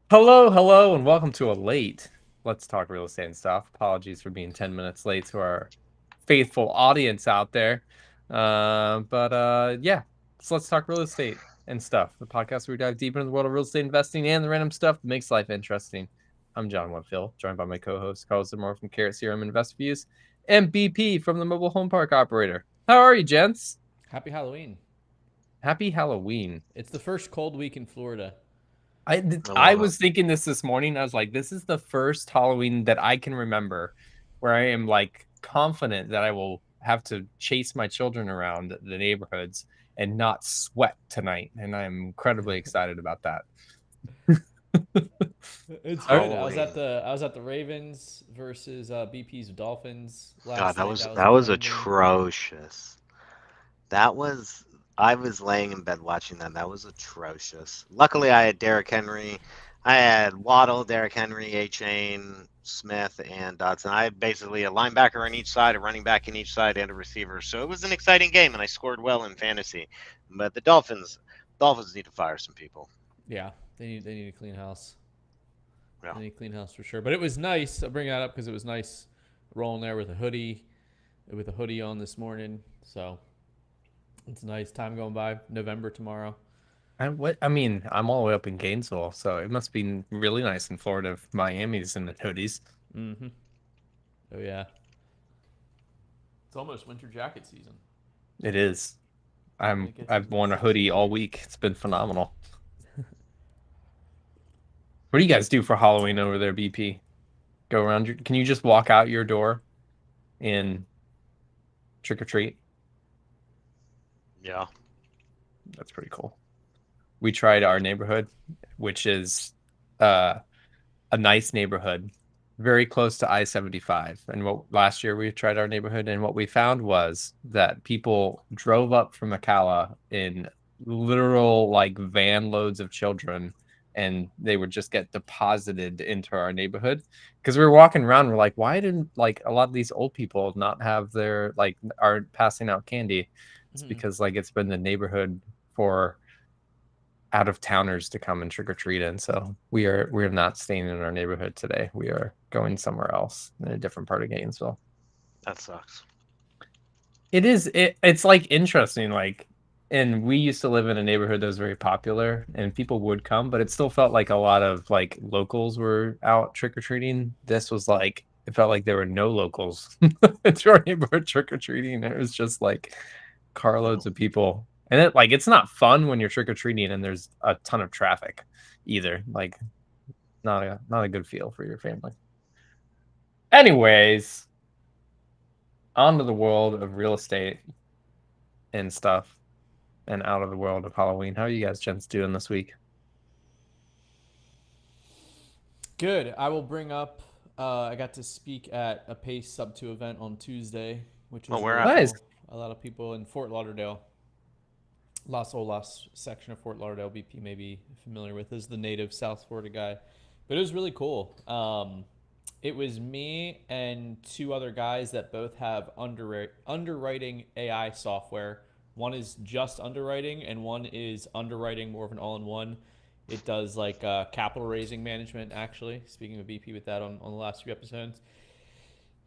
Hello, and welcome to a late Let's Talk Real Estate and Stuff. Apologies for being 10 minutes late to our faithful audience out there. Yeah, so let's talk real estate and stuff. The podcast where we dive deep into the world of real estate investing and the random stuff that makes life interesting. I'm John Woodfill, joined by my co-host Carlos Zamora from Carrot Serum Invest Views and BP from the Mobile Home Park Operator. How are you, gents? Happy Halloween. Happy Halloween. It's the first cold week in Florida. I I love it. was thinking this morning. I was like, this is the first Halloween that I can remember where I am like confident that I will have to chase my children around the neighborhoods and not sweat tonight. And I'm incredibly excited about that. It's good. I was Halloween. at the I was at the Ravens versus BP's Dolphins God, last that night. was That was a that was fun game. atrocious. That was I was laying in bed watching that. That was atrocious. Luckily, I had Derrick Henry. I had Waddle, Derrick Henry, A Chain, Smith, and Dodson. I had basically a linebacker on each side, a running back in each side, and a receiver. So it was an exciting game, and I scored well in fantasy. But the Dolphins need to fire some people. Yeah, they need a clean house. Yeah. They need a clean house for sure. But it was nice. I'll bring that up because it was nice rolling there with a hoodie on this morning. So it's nice. Time going by. November tomorrow. I'm all the way up in Gainesville, so it must be really nice in Florida if Miami's in the hoodies. Mm-hmm. Oh yeah. It's almost winter jacket season. It is. It gets I've worn a so hoodie all sweaty. week. It's been phenomenal. What do you guys do for Halloween over there, BP? Go around your, can you just walk out your door and trick or treat? Yeah. That's pretty cool. We tried our neighborhood, which is uh, a nice neighborhood, very close to I-75. And what last year we tried our neighborhood, and what we found was that people drove up from Ocala in literal like van loads of children, and they would just get deposited into our neighborhood because we were walking around. We're like, why didn't like a lot of these old people not have their like aren't passing out candy? It's Mm-hmm. because like it's been the neighborhood for out of towners to come and trick or treat in. So we're not staying in our neighborhood today. We are going somewhere else in a different part of Gainesville. That sucks. It's like interesting, like, and we used to live in a neighborhood that was very popular and people would come, but it still felt like a lot of like locals were out trick or treating. This was like it felt like there were no locals to our neighborhood trick or treating. It was just like carloads Oh. of people. And it's not fun when you're trick or treating and there's a ton of traffic either. Like not a good feel for your family. Anyways, on to the world of real estate and stuff and out of the world of Halloween. How are you guys gents doing this week? Good. I will bring up. I got to speak at a Pace Sub 2 event on Tuesday, which Oh, was where really at? Nice. cool. A lot of people in Fort Lauderdale, Las Olas section of Fort Lauderdale. BP may be familiar with is the native South Florida guy, but it was really cool. It was me and two other guys that both have underwriting AI software. One is just underwriting, and one is underwriting more of an all-in-one. It does like capital raising management. Actually, speaking of BP with that on the last few episodes.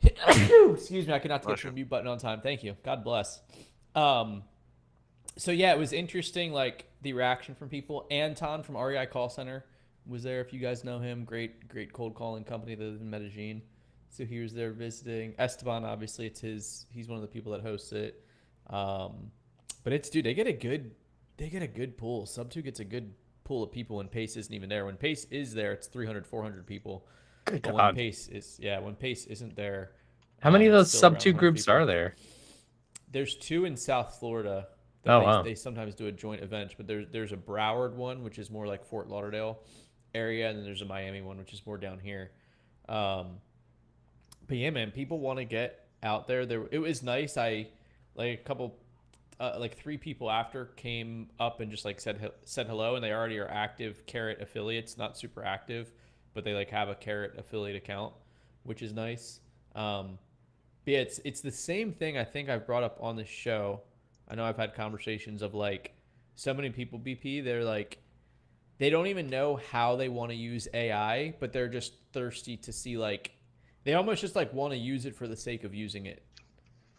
Excuse me, I could not get Bless to the you. mute button on time. Thank you. God bless. Um, so yeah, it was interesting, like the reaction from people. Anton from REI Call Center was there. If you guys know him, great cold calling company that lives in Medellin. So he was there visiting. Esteban, obviously, it's his. He's one of the people that hosts it. Um, but it's dude, they get a good pool. Sub two gets a good pool of people when Pace isn't even there. When Pace is there, it's 300, 400 people. Good But God. when Pace isn't there, How many of it's those still sub around two 100 groups are people. there? There's two in South Florida that Oh they wow. they sometimes do a joint event, but there's a Broward one which is more like Fort Lauderdale area, and then there's a Miami one which is more down here. Um, but yeah, man, people want to get out there. It was nice. I like a couple, like three people after came up and just like said hello, and they already are active Carrot affiliates, not super active, but they like have a Carrot affiliate account, which is nice. Um, but yeah, it's the same thing I think I've brought up on the show. I know I've had conversations of like so many people BP. they don't even know how they want to use AI, but they're just thirsty to see, like, they almost just like want to use it for the sake of using it.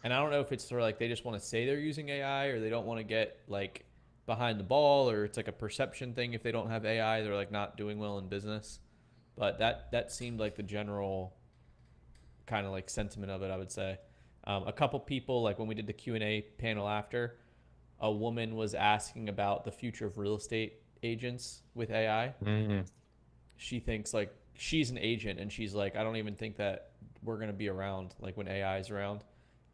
And I don't know if it's sort of like they just want to say they're using AI, or they don't want to get like behind the ball, or it's like a perception thing. If they don't have AI, they're like not doing well in business. But that seemed like the general kind of like sentiment of it, I would say. A couple people, like when we did the Q&A panel after, a woman was asking about the future of real estate agents with AI. Mm. She thinks, like, she's an agent, and she's like, I don't even think that we're going to be around like when AI is around.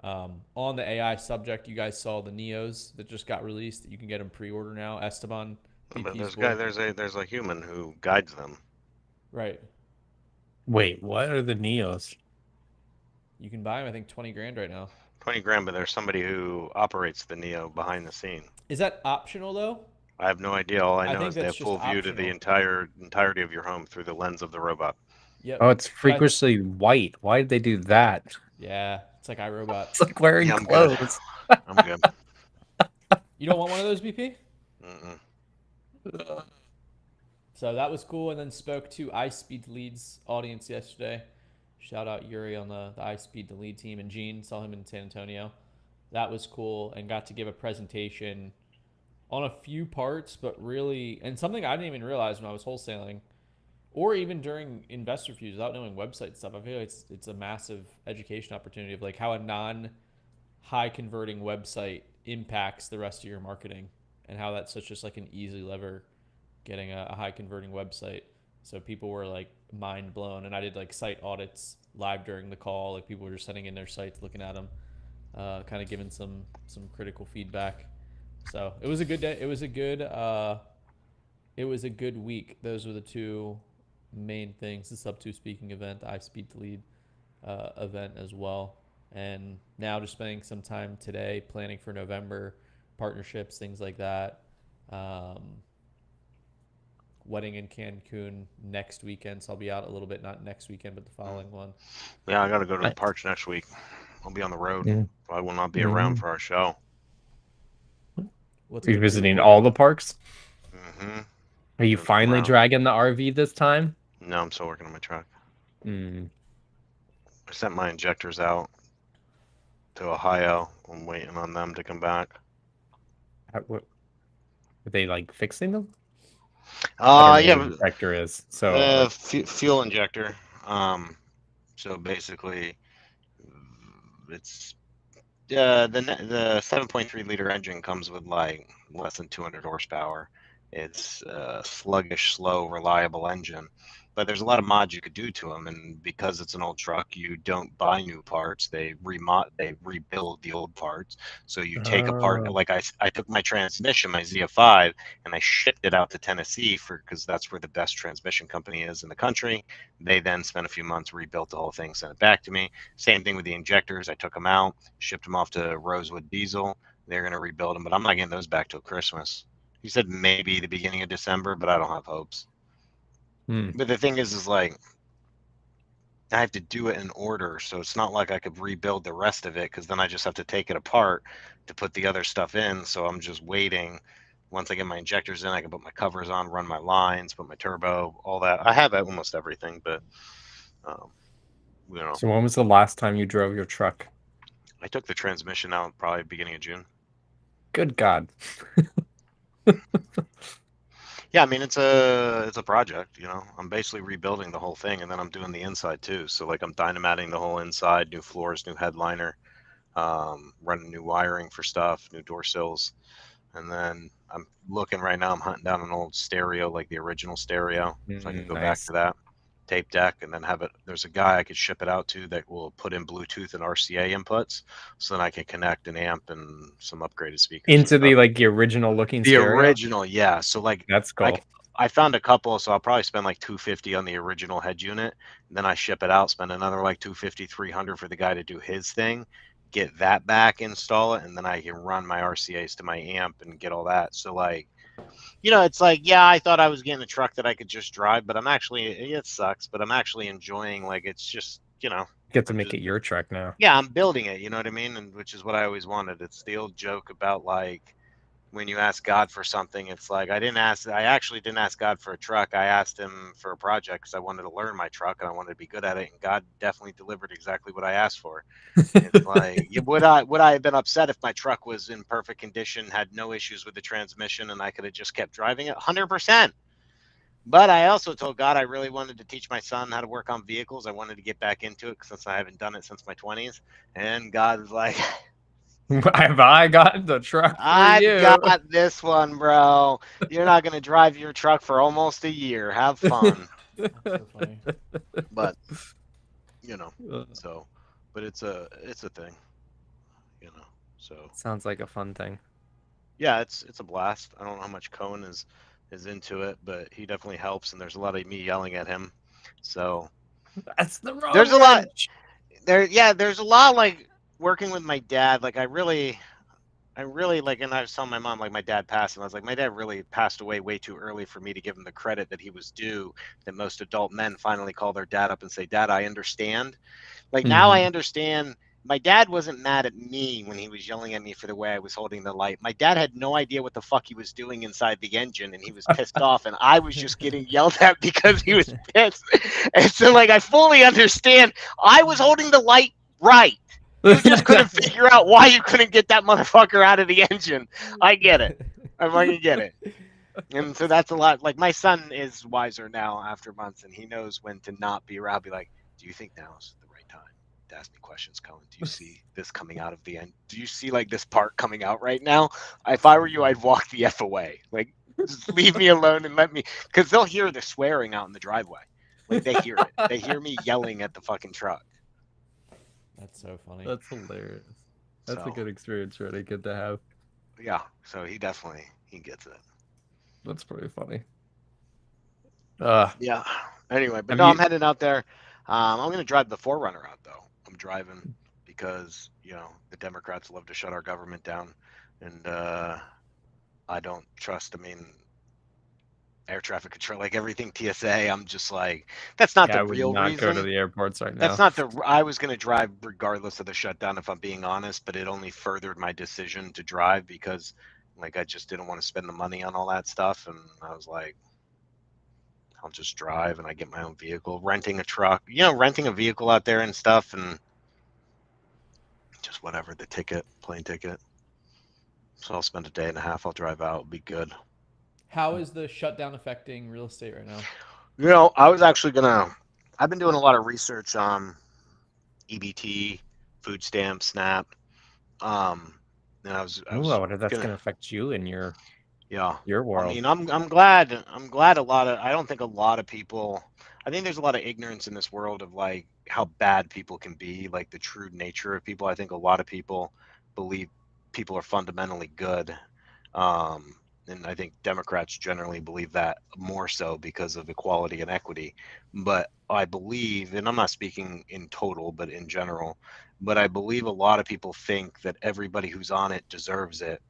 On the AI subject, you guys saw the Neos that just got released. You can get them pre-order now. Esteban, But VP's boy. there's a human who guides them. Right. Wait, what are the Neos? You can buy them, I think, 20 grand right now. 20 grand, but there's somebody who operates the Neo behind the scene. Is that optional though? I have no idea. All I I know think is they that's have just full view to the entirety of your home through the lens of the robot. Yep. Oh, it's But freakishly white. Why did they do that? yeah, it's like iRobot. It's like wearing Yeah, I'm good. clothes. I'm good. You don't want one of those, BP? Mm-mm. So that was cool, and then spoke to iSpeed Lead's audience yesterday. Shout out Yuri on the iSpeed the Lead team, and Gene, saw him in San Antonio. That was cool, and got to give a presentation on a few parts, but really, and something I didn't even realize when I was wholesaling, or even during investor reviews without knowing website stuff. I feel like it's a massive education opportunity of like how a non high converting website impacts the rest of your marketing, and how that's such just like an easy lever getting a high converting website. So people were like mind blown, and I did like site audits live during the call. Like people were just sending in their sites, looking at them, kind of giving some critical feedback. So it was a good day. It was a good week. Those were the two main things: the Sub 2 speaking event, the iSpeed to Lead event as well. And now just spending some time today planning for November, partnerships, things like that. Wedding in Cancun next weekend, so I'll be out a little bit, not next weekend, but the following one. Yeah, I got to go to the Nice. parks next week. I'll be on the road. Yeah. I will not be around for our show. What's Are you gonna be visiting cool? all the parks? Mm-hmm. Are you Gonna come finally around. dragging the RV this time? No, I'm still working on my truck. Mm. I sent my injectors out to Ohio. I'm waiting on them to come back. What, are they like fixing them? I don't know Yeah, what an injector is. So fuel injector. So basically, it's the 7.3 liter engine comes with like less than 200 horsepower. It's a sluggish, slow, reliable engine. But there's a lot of mods you could do to them, and because it's an old truck, you don't buy new parts. They rebuild the old parts. So you take apart, Oh. like I took my transmission, my ZF5, and I shipped it out to Tennessee because that's where the best transmission company is in the country. They then spent a few months, rebuilt the whole thing, sent it back to me. Same thing with the injectors. I took them out, shipped them off to Rosewood Diesel. They're going to rebuild them, but I'm not getting those back till Christmas. He said maybe the beginning of December, but I don't have hopes. Hmm. But the thing is like I have to do it in order, so it's not like I could rebuild the rest of it because then I just have to take it apart to put the other stuff in. So I'm just waiting. Once I get my injectors in, I can put my covers on, run my lines, put my turbo, all that. I have almost everything, but you know, So when was the last time you drove your truck? I took the transmission out probably beginning of June. Good God. Yeah, I mean it's a project, you know. I'm basically rebuilding the whole thing, and then I'm doing the inside too. So like I'm dynamating the whole inside, new floors, new headliner, running new wiring for stuff, new door sills, and then I'm looking right now. I'm hunting down an old stereo, like the original stereo, so I can go back Nice. to that tape deck, and then have it. There's a guy I could ship it out to that will put in Bluetooth and RCA inputs, so then I can connect an amp and some upgraded speakers. Into the like the original looking the stereo? original, yeah. So like That's cool. I found a couple, so I'll probably spend like 250 on the original head unit. And then I ship it out, spend another like 250, 300 for the guy to do his thing, get that back, install it, and then I can run my RCAs to my amp and get all that. So like, you know, it's like, yeah, I thought I was getting a truck that I could just drive, but I'm actually, it sucks, but I'm actually enjoying, like, it's just, you know, Get to I'm make just, it your truck now. yeah, I'm building it, you know what I mean? And which is what I always wanted. It's the old joke about like, when you ask God for something, it's like I actually didn't ask God for a truck. I asked him for a project because I wanted to learn my truck and I wanted to be good at it. And God definitely delivered exactly what I asked for. It's like, would I have been upset if my truck was in perfect condition, had no issues with the transmission, and I could have just kept driving it? 100%. But I also told God I really wanted to teach my son how to work on vehicles. I wanted to get back into it since I haven't done it since my 20s. And God was like, Have I got the truck for I've you? got this one, bro. You're not going to drive your truck for almost a year. Have fun. That's so funny. But, you know, so, but it's a thing, you know. So, Sounds like a fun thing. yeah, it's a blast. I don't know how much Cohen is into it, but he definitely helps and there's a lot of me yelling at him. So, That's the wrong there's a lot wrench. there's a lot like working with my dad. Like I really like, and I was telling my mom, like my dad passed, and I was like, my dad really passed away way too early for me to give him the credit that he was due. That most adult men finally call their dad up and say, "Dad, I understand." Like now I Mhm. understand. My dad wasn't mad at me when he was yelling at me for the way I was holding the light. My dad had no idea what the fuck he was doing inside the engine, and he was pissed off, and I was just getting yelled at because he was pissed. And so, like, I fully understand. I was holding the light right. You just couldn't figure out why you couldn't get that motherfucker out of the engine. I get it. I fucking get it. And so that's a lot. Like my son is wiser now after months, and he knows when to not be around. Be like, do you think now is the right time to ask me questions, Cohen? Do you see this coming out of the end? Do you see like this part coming out right now? If I were you, I'd walk the f away. Like, just leave me alone and let me, because they'll hear the swearing out in the driveway. Like they hear it. They hear me yelling at the fucking truck. That's so funny. That's hilarious. That's a So good experience, really good to have. yeah, so he gets it. That's pretty funny. Uh, Yeah. Anyway, but have no, I'm you? headed out there. I'm gonna drive the Forerunner out though. I'm driving because the Democrats love to shut our government down, and I don't trust. I mean, air traffic control, like everything TSA. I'm just like, that's not Yeah, the I would real not go to reason. the airports right That's now. not the. I was gonna drive regardless of the shutdown, if I'm being honest, but it only furthered my decision to drive because, like, I just didn't want to spend the money on all that stuff, and I was like, I'll just drive and I get my own vehicle, renting a truck, renting a vehicle out there and stuff, and just whatever, the ticket, plane ticket. So I'll spend a day and a half. I'll drive out, be good. How is the shutdown affecting real estate right now? I was actually I've been doing a lot of research on EBT, food stamp, SNAP. And I Ooh, I was wonder if that's gonna, going to affect you in yeah. your I world. mean, I'm glad I don't think a lot of people. I think there's a lot of ignorance in this world of like how bad people can be, like the true nature of people. I think a lot of people believe people are fundamentally good. Um, and I think Democrats generally believe that more so because of equality and equity. But I believe, and I'm not speaking in total, but in general, but I believe a lot of people think that everybody who's on it deserves it.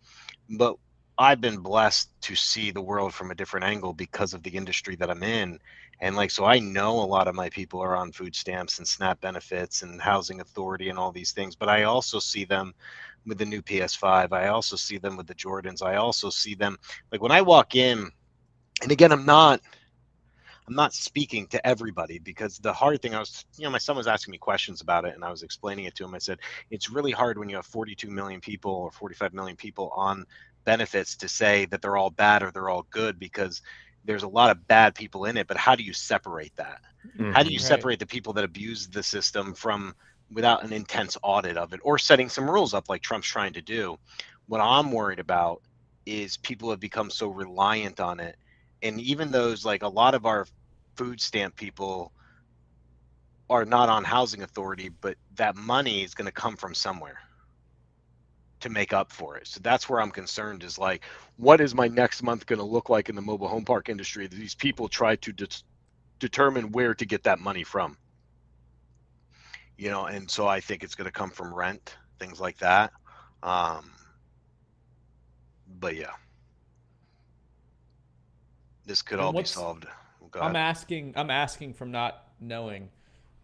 But I've been blessed to see the world from a different angle because of the industry that I'm in. And like, so I know a lot of my people are on food stamps and SNAP benefits and housing authority and all these things, but I also see them with the new PS5. I also see them with the Jordans. I also see them like when I walk in, and again, I'm not speaking to everybody because the hard thing my son was asking me questions about it and I was explaining it to him. I said, it's really hard when you have 42 million people or 45 million people on benefits to say that they're all bad or they're all good because there's a lot of bad people in it. But how do you separate that? How do you Hmm. Right. separate the people that abuse the system from without an intense audit of it or setting some rules up like Trump's trying to do? What I'm worried about is people have become so reliant on it. And even those, like a lot of our food stamp people are not on housing authority, but that money is going to come from somewhere to make up for it. So that's where I'm concerned is like, what is my next month going to look like in the mobile home park industry? These people try to determine where to get that money from, and so I think it's going to come from rent, things like that. Um, but yeah, this could And all be what's solved. Go I'm ahead. asking I'm asking from not knowing,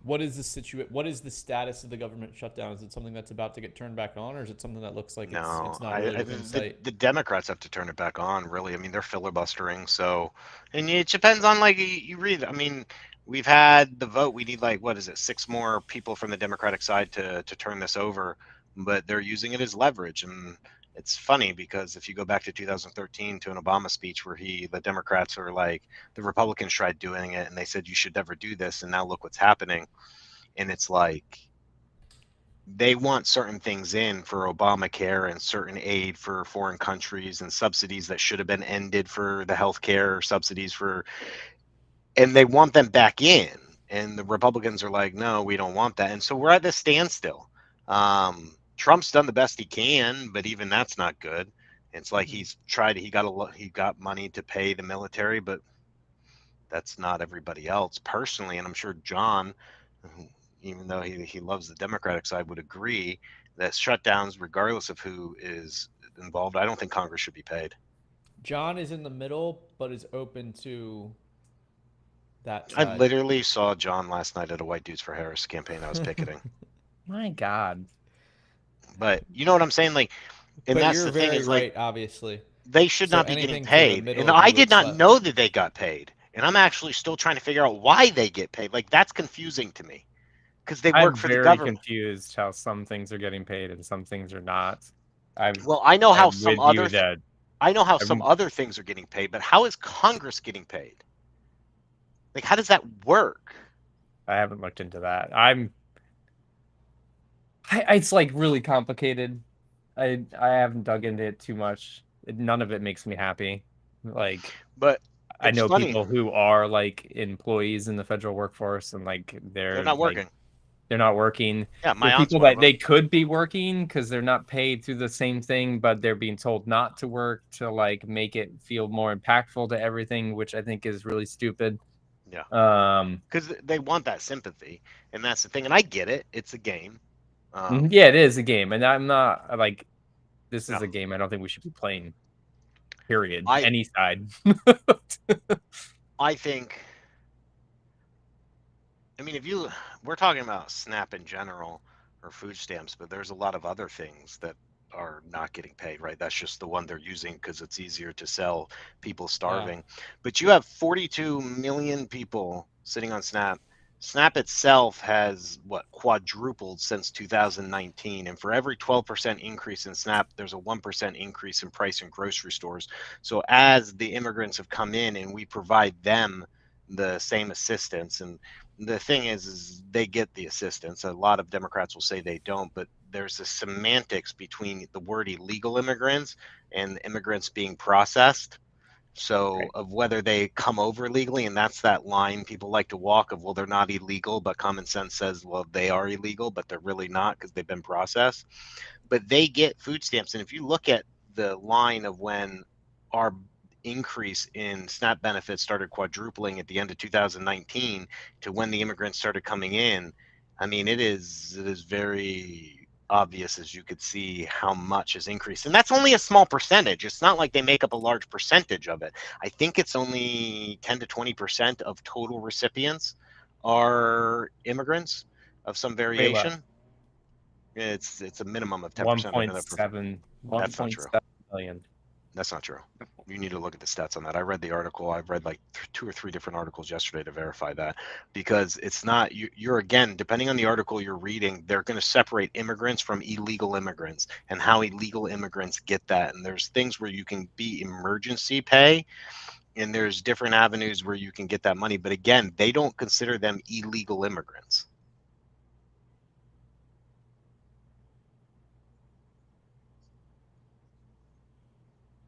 What is the What is the status of the government shutdown? Is it something that's about to get turned back on, or is it something that looks like No, it's not really I within sight? the Democrats have to turn it back on, really. I mean, they're filibustering, so, and it depends on, like, you read. I mean, we've had the vote. We need, like, what is it, 6 more people from the Democratic side to turn this over, but they're using it as leverage. And it's funny because if you go back to 2013 to an Obama speech where the Democrats are like, the Republicans tried doing it and they said you should never do this, and now look what's happening. And it's like, they want certain things in for Obamacare and certain aid for foreign countries and subsidies that should have been ended for the healthcare subsidies and they want them back in. And the Republicans are like, no, we don't want that. And so we're at this standstill. Trump's done the best he can, but even that's not good. It's like he got money to pay the military, but that's not everybody else personally. And I'm sure John, even though he loves the Democratic side, would agree that shutdowns, regardless of who is involved, I don't think Congress should be paid. John is in the middle, but is open to that I side. literally saw John last night at a White Dudes for Harris campaign I was picketing. My God. But you know what I'm saying? Like, and But that's you're the thing very is, like, right, obviously. they should So not be getting anything for the paid. middle And of I you did looks not left. know that they got paid. And I'm actually still trying to figure out why they get paid. Like, that's confusing to me because they I'm work for the very government. confused how some things are getting paid and some things are not. Well, I know how I'm some with you other that I know how I'm- some other things are getting paid, but how is Congress getting paid? Like, how does that work? I haven't looked into that. It's like really complicated. I haven't dug into it too much. None of it makes me happy. Like, But I it's know funny. people who are like employees in the federal workforce and like They're not like working. they're not working. Yeah, There my are aunt's people one of that them. they could be working because they're not paid through the same thing, but they're being told not to work to like make it feel more impactful to everything, which I think is really stupid. Yeah. Um, Because they want that sympathy, and that's the thing. And I get it; it's a game. yeah, it is a game, and I'm not like this is Yeah. a game. I don't think we should be playing. Period. I Any side. I think. I mean, we're talking about SNAP in general or food stamps, but there's a lot of other things that are not getting paid, right? That's just the one they're using because it's easier to sell people starving. But you have 42 million people sitting on SNAP. SNAP itself has quadrupled since 2019, and for every 12% increase in SNAP, there's a 1% increase in price in grocery stores. So as the immigrants have come in and we provide them the same assistance, and the thing is they get the assistance. A lot of Democrats will say they don't, but there's a semantics between the word illegal immigrants and immigrants being processed. So Right. of whether they come over legally, and that's that line people like to walk of, well, they're not illegal, but common sense says, well, they are illegal, but they're really not because they've been processed. But they get food stamps. And if you look at the line of when our increase in SNAP benefits started quadrupling at the end of 2019 to when the immigrants started coming in, I mean, it is very obvious, as you could see, how much has increased. And that's only a small percentage. It's not like they make up a large percentage of it. I think it's only 10 to 20% of total recipients are immigrants of some Way less. variation. It's a minimum of 10%. I know that for- 1.7 That's not true. 1.7 million. That's not true. You need to look at the stats on that. I read the article. I've read like 2 or 3 different articles yesterday to verify that, because it's not you're again, depending on the article you're reading, they're going to separate immigrants from illegal immigrants and how illegal immigrants get that. And there's things where you can be emergency pay, and there's different avenues where you can get that money. But again, they don't consider them illegal immigrants.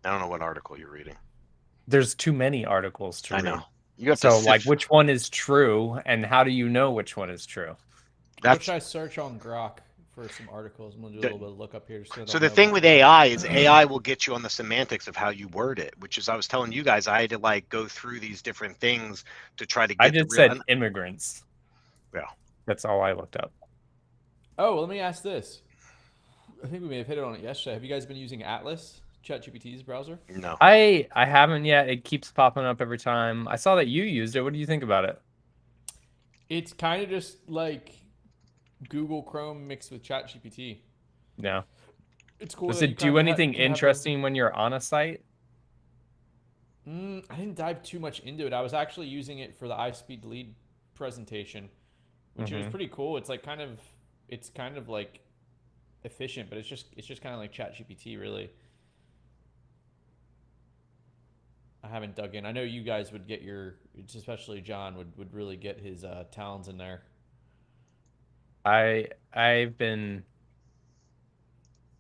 I don't know what article you're reading. There's too many articles to I read. know. You have So, to like, sift. which one is true, and how do you know which one is true? What should I search on Grok for some articles? I'm gonna do a little bit of look up here. So the thing with AI is AI will get you on the semantics of how you word it, which is, I was telling you guys, I had to like go through these different things to try to get I just the real. said immigrants. Yeah. That's all I looked up. Oh, well, let me ask this. I think we may have hit on it yesterday. Have you guys been using Atlas, ChatGPT's browser? No. I haven't yet. It keeps popping up every time. I saw that you used it. What do you think about it? It's kind of just like Google Chrome mixed with ChatGPT. Yeah. It's cool Does that you it do kind of anything can have them. interesting when you're on a site? I didn't dive too much into it. I was actually using it for the iSpeed lead presentation, which it was Mm-hmm. pretty cool. It's kind of like efficient, but it's just kind of like ChatGPT, really. I haven't dug in. I know you guys would get your, especially John would really get his talons in there. I've been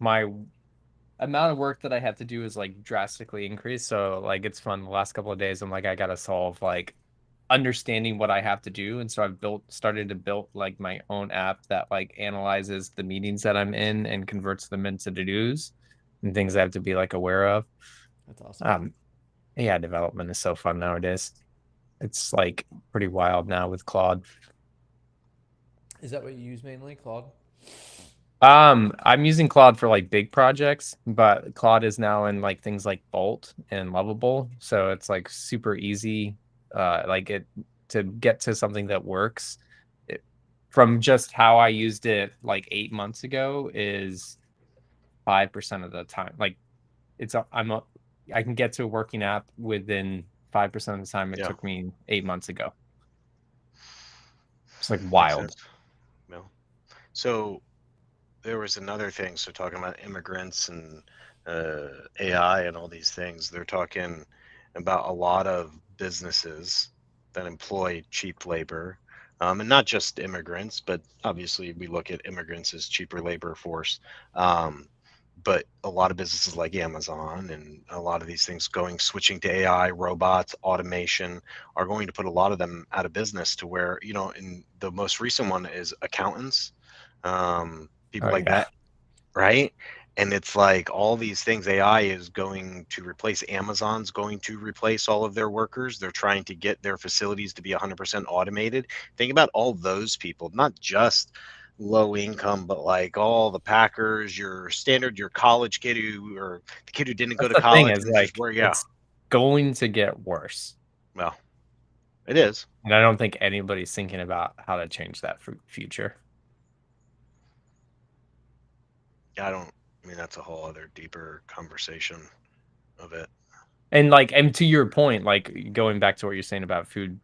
my amount of work that I have to do is like drastically increased. So like it's fun. The last couple of days, I'm like, I gotta solve like understanding what I have to do. And so I've started to build like my own app that like analyzes the meetings that I'm in and converts them into to-dos and things I have to be like aware of. That's awesome. Um, yeah, development is so fun nowadays. It's like pretty wild now with Claude. Is that what you use mainly, Claude? I'm using Claude for like big projects, but Claude is now in like things like Bolt and Lovable, so it's like super easy, like it to get to something that works. It, from just how I used it like 8 months ago is 5% of the time. Like I can get to a working app within 5% of the time it Yeah, took me 8 months ago. It's like makes wild. sense. No. So there was another thing. So talking about immigrants and AI and all these things, they're talking about a lot of businesses that employ cheap labor, and not just immigrants, but obviously we look at immigrants as cheaper labor force. But a lot of businesses like Amazon and a lot of these things switching to AI, robots, automation are going to put a lot of them out of business to where, in the most recent one is accountants, people Oh like yeah. that, right? And it's like all these things, AI is going to replace, Amazon's going to replace all of their workers. They're trying to get their facilities to be 100% automated. Think about all those people, not just low income, but like all the Packers, your college kid or the kid who didn't go That's to the thing college is and is just like where, yeah, it's going to get worse. well, it is. And I don't think anybody's thinking about how to change that future. I mean, that's a whole other deeper conversation of it. And like, and to your point, like going back to what you're saying about food,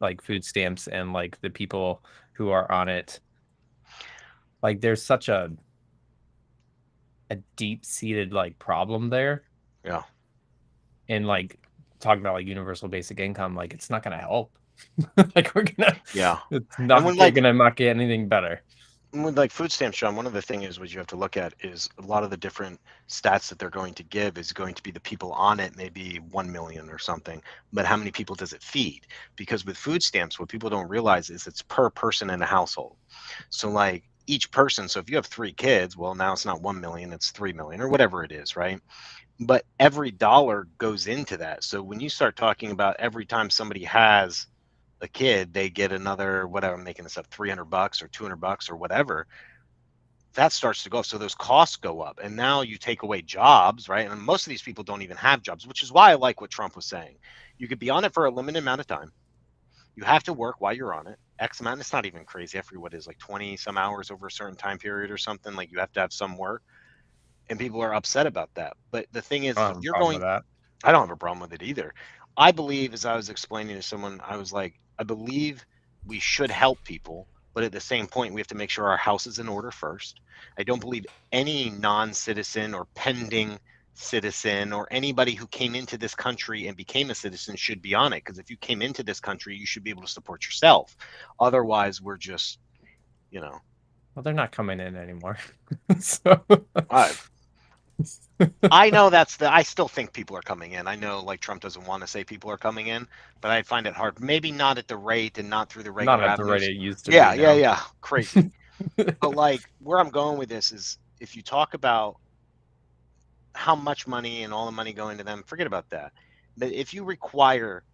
like food stamps and like the people who are on it, like there's such a deep-seated like problem there. Yeah. And like talking about like universal basic income, like it's not gonna help. Like Yeah. it's And not when like gonna not get anything better. with like food stamps, John, one of the things is what you have to look at is a lot of the different stats that they're going to give is going to be the people on it, maybe 1 million or something, but how many people does it feed? Because with food stamps, what people don't realize is it's per person in a household. So like each person, so if you have 3 kids, well, now it's not 1 million, it's 3 million or whatever it is, right? But every dollar goes into that. So when you start talking about every time somebody has a kid, they get another, whatever, I'm making this up, $300 or $200 or whatever, that starts to go up. So those costs go up. And now you take away jobs, right? And most of these people don't even have jobs, which is why I like what Trump was saying. You could be on it for a limited amount of time. You have to work while you're on it. X amount. It's not even crazy. I forget what it is, like 20 some hours over a certain time period or something. Like you have to have some work. And people are upset about that. But the thing I is, don't if have a you're problem with going, that. I don't have a problem with it either. I believe, as I was explaining to someone, I was like, I believe we should help people, but at the same point, we have to make sure our house is in order first. I don't believe any non citizen or pending citizen or anybody who came into this country and became a citizen should be on it. Because if you came into this country, you should be able to support yourself. Otherwise, we're just, you know, Well, they're not coming in anymore. So I, I know I still think people are coming in. I know like Trump doesn't want to say people are coming in, but I find it hard. Maybe not at the rate and not through the not regular at the rate avenues. it used to be Yeah, yeah, now. yeah. Crazy. But like where I'm going with this is if you talk about how much money and all the money going to them, forget about that. But if you require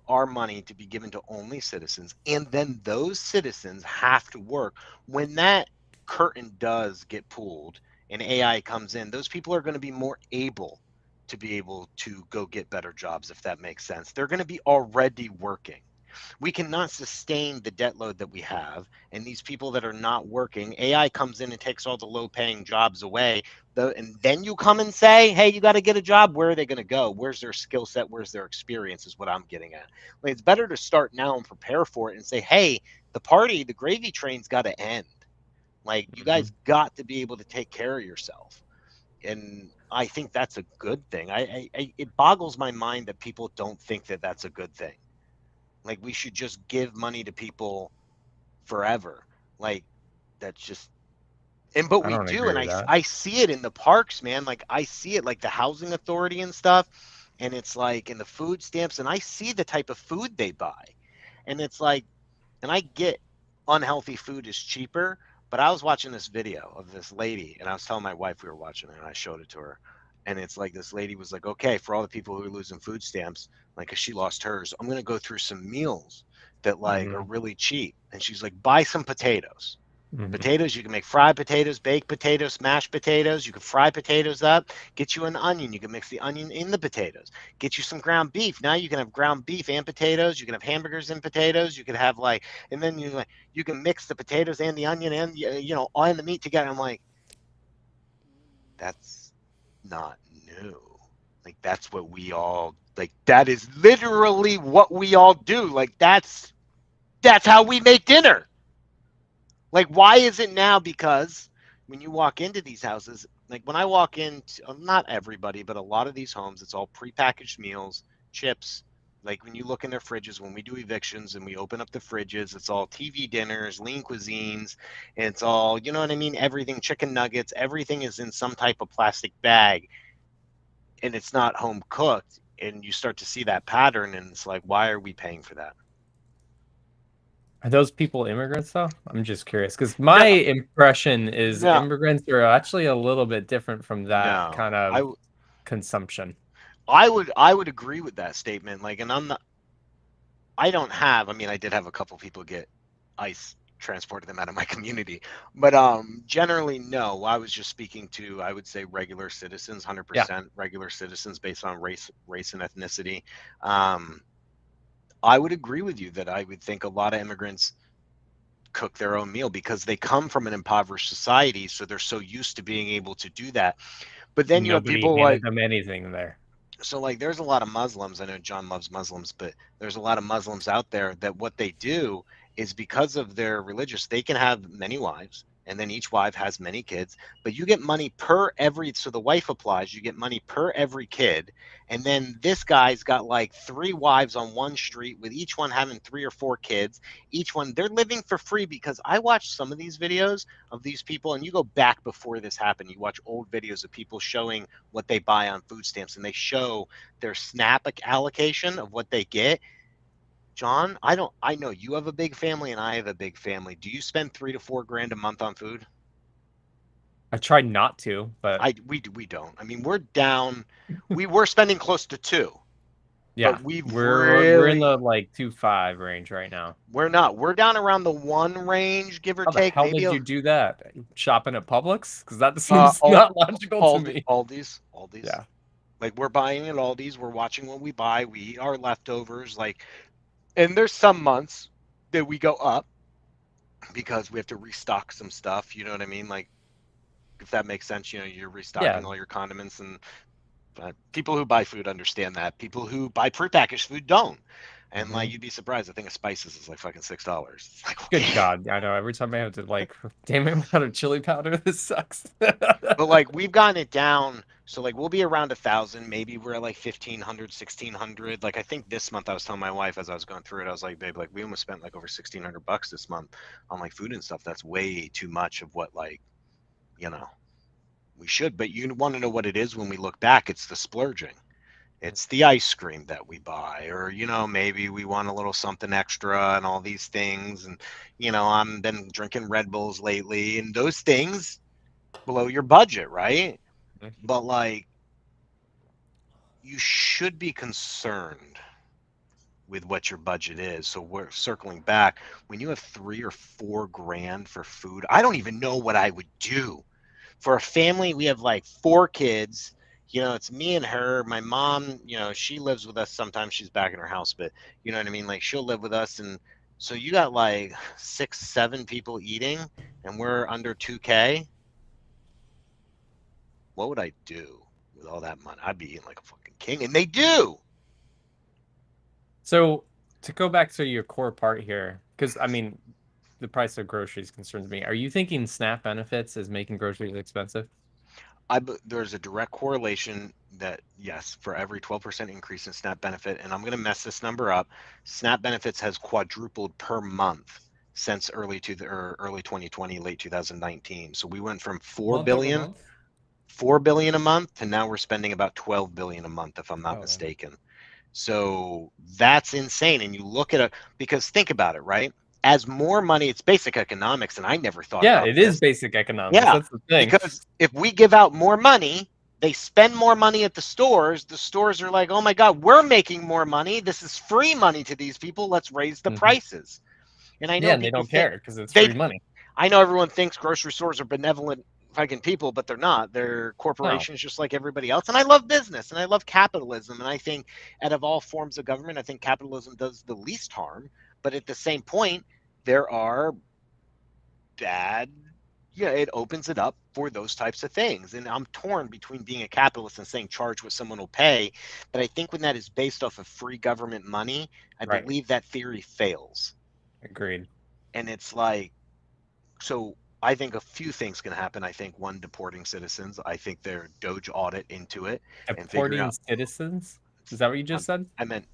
our money to be given to only citizens, and then those citizens have to work, when that curtain does get pulled and AI comes in, those people are going to be more able to go get better jobs, if that makes sense. They're going to be already working. We cannot sustain the debt load that we have. And these people that are not working, AI comes in and takes all the low paying jobs away. And then you come and say, hey, you got to get a job. Where are they going to go? Where's their skill set? Where's their experience is what I'm getting at. Like, it's better to start now and prepare for it and say, hey, the gravy train's got to end. Like, you guys got to be able to take care of yourself. And I think that's a good thing. It boggles my mind that people don't think that that's a good thing. Like, we should just give money to people forever. Like, that's just, but I we don't do. agree And with that. I see it in the parks, man. Like, I see it, like the housing authority and stuff. And it's like in the food stamps, and I see the type of food they buy. And it's like, and I get unhealthy food is cheaper, but I was watching this video of this lady, and I was telling my wife we were watching it, and I showed it to her. And it's like this lady was like, okay, for all the people who are losing food stamps, like, 'cause she lost hers, I'm gonna go through some meals that like are really cheap. And she's like, buy some potatoes. Potatoes, you can make fried potatoes, baked potatoes, mashed potatoes. You can fry potatoes up. Get you an onion. You can mix the onion in the potatoes. Get you some ground beef. Now you can have ground beef and potatoes. You can have hamburgers and potatoes. You can have like, and then you can mix the potatoes and the onion and and the meat together. I'm like, that's not new. Like, that's what we all like. That is literally what we all do. Like, that's how we make dinner. Like, why is it now? Because when you walk into these houses, like when I walk into, not everybody, but a lot of these homes, it's all prepackaged meals, chips. Like, when you look in their fridges, when we do evictions and we open up the fridges, it's all TV dinners, lean cuisines. And it's all, you know what I mean? Everything, chicken nuggets, everything is in some type of plastic bag, and it's not home cooked. And you start to see that pattern, and it's like, why are we paying for that? Are those people immigrants though? I'm just curious because my impression is No, immigrants are actually a little bit different from that no. kind of consumption. I would agree with that statement. Like, and I don't have. I mean, I did have a couple people get ICE transported them out of my community, but generally no. I was just speaking to, I would say, regular citizens, 100% regular citizens based on race and ethnicity. I would agree with you that I would think a lot of immigrants cook their own meal because they come from an impoverished society, so they're so used to being able to do that. But then you have Nobody people handed like, them anything there. so like, there's a lot of Muslims. I know John loves Muslims, but there's a lot of Muslims out there that what they do is, because of their religious, they can have many wives, and then each wife has many kids, but you get money per every, so the wife applies, you get money per every kid. And then this guy's got like 3 wives on one street with each one having 3 or 4 kids. Each one, they're living for free. Because I watched some of these videos of these people, and you go back before this happened, you watch old videos of people showing what they buy on food stamps, and they show their SNAP allocation of what they get. John, I know you have a big family and I have a big family. Do you spend 3 to 4 grand a month on food? I tried not to, but We don't. I mean, we're down. We were spending close to 2, yeah, but we've we're in the really, like 2.5 range right now. we're not. We're down around the 1 range, give or How the take. hell Maybe did a you do that? Shopping at Publix? Because that seems not logical to me. Aldi's. Yeah. Like, we're buying at Aldi's. We're watching what we buy. We eat our leftovers. Like, and there's some months that we go up because we have to restock some stuff. You know what I mean? Like, if that makes sense, you're Yeah. restocking all your condiments, and people who buy food understand that. People who buy prepackaged food don't. And like, you'd be surprised. I think of spices is like fucking $6. It's like, Good okay. God. I know every time I have to like, damn it, I'm out of chili powder. This sucks. But like, we've gotten it down. So like, we'll be around 1,000. Maybe we're at like 1,500, 1,600. Like, I think this month I was telling my wife as I was going through it, I was like, babe, like, we almost spent like over $1,600 this month on like food and stuff. That's way too much of what, like, we should. But you want to know what it is when we look back? It's the splurging. It's the ice cream that we buy, or maybe we want a little something extra and all these things. And I'm been drinking Red Bulls lately, and those things blow your budget, right? But like, you should be concerned with what your budget is. So we're circling back. When you have 3 or 4 grand for food, I don't even know what I would do. For a family, we have like 4 kids. you know, it's me and her. My mom, you know, she lives with us. Sometimes she's back in her house, but you know what I mean? Like she'll live with us. And so you got like 6, 7 people eating and we're under 2K. What would I do with all that money? I'd be eating like a fucking king. And they do. So to go back to your core part here, because I mean, the price of groceries concerns me. Are you thinking SNAP benefits is making groceries expensive? There's a direct correlation that yes, for every 12% increase in SNAP benefit, and I'm going to mess this number up. SNAP benefits has quadrupled per month since early 2020, late 2019. So we went from 4 Month over billion, month? 4 billion a month to now we're spending about 12 billion a month, if I'm not Oh, man. mistaken. So that's insane. And you look at it because think about it, right? As more money, it's basic economics, and I never thought Yeah, about it is this. basic economics. Yeah, That's the thing. because if we give out more money, they spend more money at the stores. The stores are like, oh my God, we're making more money. This is free money to these people. Let's raise the Mhm. prices. And I Yeah, know and they people don't think care because it's they, free money. I know everyone thinks grocery stores are benevolent fucking people, but they're not. They're No, corporations just like everybody else. And I love business and I love capitalism. And I think out of all forms of government, I think capitalism does the least harm. But at the same point, there are bad, yeah, it opens it up for those types of things. And I'm torn between being a capitalist and saying charge what someone will pay. But I think when that is based off of free government money, I right. believe that theory fails. Agreed. And it's like, so I think a few things can happen. I think one, deporting citizens. I think their Doge audit into it and figuring Deporting out. citizens? Is that what you just said? I meant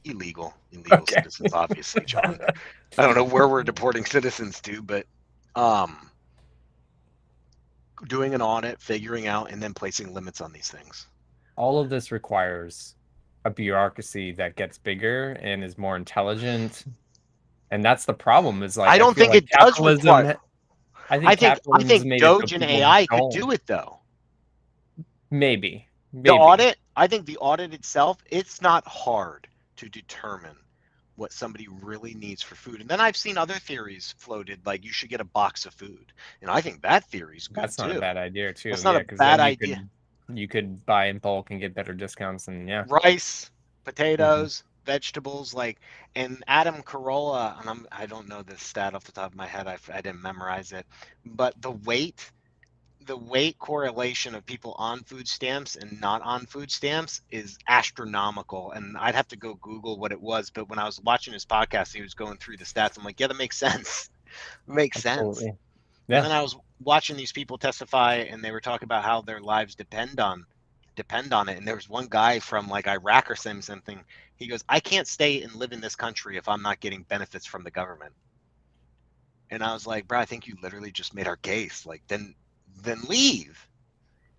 illegal Okay. citizens, obviously, John. I don't know where we're deporting citizens to, but um, doing an audit, figuring out, and then placing limits on these things. All of this requires a bureaucracy that gets bigger and is more intelligent. And that's the problem is like I I don't feel think like it does require. I I think think I capitalism has think made it so Doge and people AI could don't. do it though. Maybe. The Maybe. audit, I think the audit itself, it's not hard to determine what somebody really needs for food. And then I've seen other theories floated, like you should get a box of food. And I think that theory is good That's not a too. bad idea too. That's not Yeah, a because bad then idea. you could buy in bulk and get better discounts and yeah. Rice, Mhm. potatoes, vegetables, like, and Adam Carolla, and I don't know this stat off the top of my head. I didn't memorize it, but the weight correlation of people on food stamps and not on food stamps is astronomical. And I'd have to go Google what it was. But when I was watching his podcast, he was going through the stats. I'm like, yeah, that makes sense. It makes sense. Absolutely. And Yeah. then I was watching these people testify and they were talking about how their lives depend on it. And there was one guy from like Iraq or something. He goes, I can't stay and live in this country if I'm not getting benefits from the government. And I was like, bro, I think you literally just made our case. Like, then leave.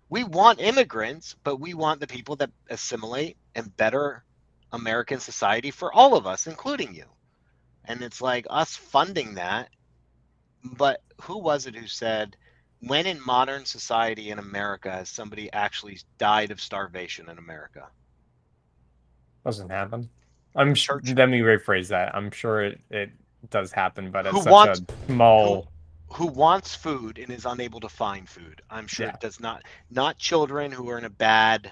We want immigrants, but we want the people that assimilate and better American society for all of us, including you. And it's like us funding that. But who was it who said, when in modern society in America has somebody actually died of starvation in America? Doesn't happen. I'm Church. let me rephrase that. I'm sure it does happen, but Who it's such a wants who small who wants food and is unable to find food? I'm sure yeah. it does not children who are in a bad,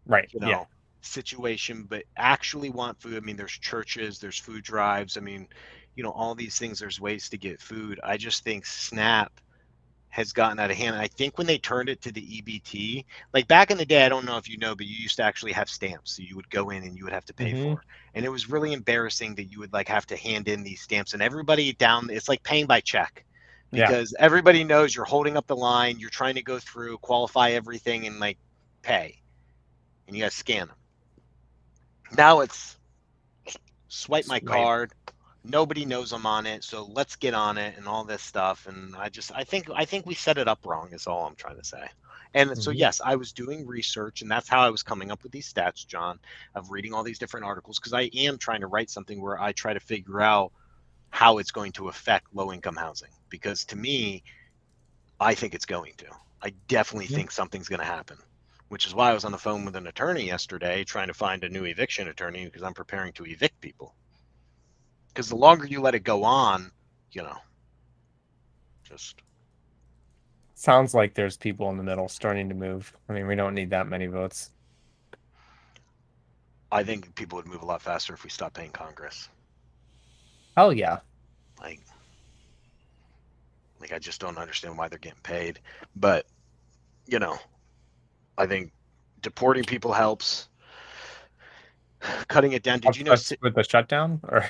Right. you Yeah. know, situation, but actually want food. I mean, there's churches, there's food drives. I mean, all these things, there's ways to get food. I just think SNAP has gotten out of hand. And I think when they turned it to the EBT, like back in the day, I don't know if you know, but you used to actually have stamps. So you would go in and you would have to pay Hmm. for. And it was really embarrassing that you would like have to hand in these stamps and everybody down, it's like paying by check Yeah. because everybody knows you're holding up the line, you're trying to go through, qualify everything and like pay. And you got to scan them. Now it's swipe my Swipe. card. Nobody knows I'm on it, so let's get on it and all this stuff. And I think we set it up wrong. Is all I'm trying to say. And so Hmm. yes, I was doing research, and that's how I was coming up with these stats, John, of reading all these different articles because I am trying to write something where I try to figure out how it's going to affect low income housing. Because to me, I think it's going to. I definitely think something's going to happen. Which is why I was on the phone with an attorney yesterday trying to find a new eviction attorney because I'm preparing to evict people. Because the longer you let it go on, you know, just Sounds like there's people in the middle starting to move. I mean, we don't need that many votes. I think people would move a lot faster if we stopped paying Congress. Hell yeah. Like I just don't understand why they're getting paid. But, you know, I think deporting people helps. Cutting it down. Did you know? With the shutdown? Or